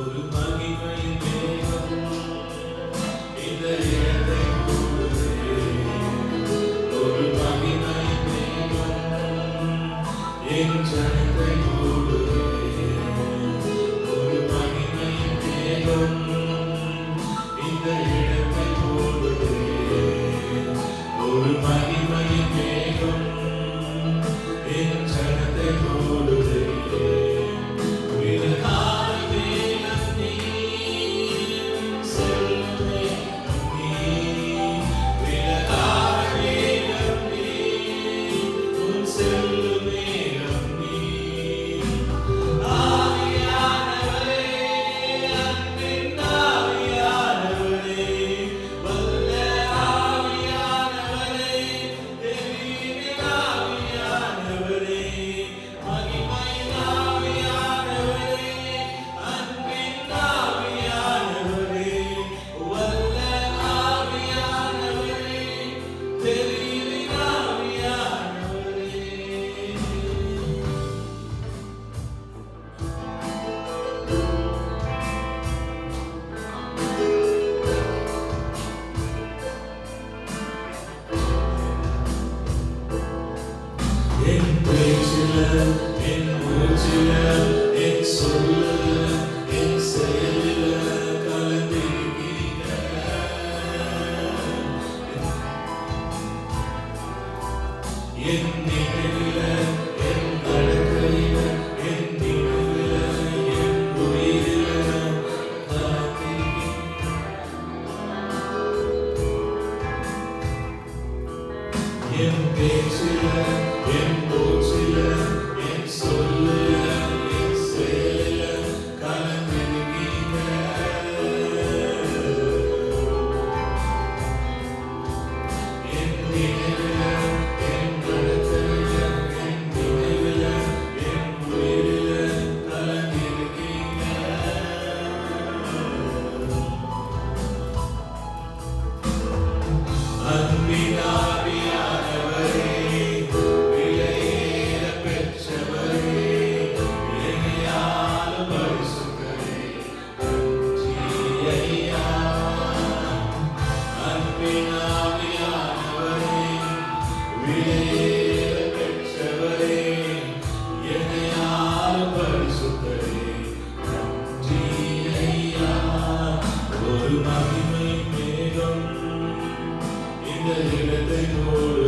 ஒரு மகிமை மேகம் இந்த இடத்தை மூடுதே. ஒரு மகிமை மேகம் என் ஜனத்தை மூடுதே. ஒரு மகிமை மேகம் இந்த இடத்தை மூடுதே. ஒரு மகிமை மேகம் என் ஜனத்தை மூடுதே. என் பேச்சில, என் மூச்சில, என் சொல்லுல, என் செயலில கலந்திருக்கீங்க. என் நினைவில, என் நடக்கையில, என் நினைவில, என் உயிரில கலந்திருக்கீங்க. என் பேச்சில, என் மூச்சில, என் சொல்லுல, என் செயலில கலந்திருக்கீங்க. என் நினைவில, என் நடக்கையில, என் நினைவில, என் உயிரில கலந்திருக்கீங்க. அன்பின் ஆவியானவரே, விலையேற பெற்றவரே, என்னையாளும் பரிசுத்தரே, நன்றி ஐயா. அன்பின் ஆவியானவரே, விலையேற பெற்றவரே, என்னையாளும் பரிசுத்தரே, நன்றி ஐயா. ஒரு மகிமை மேகம் இந்த இடத்தை மூடுதே.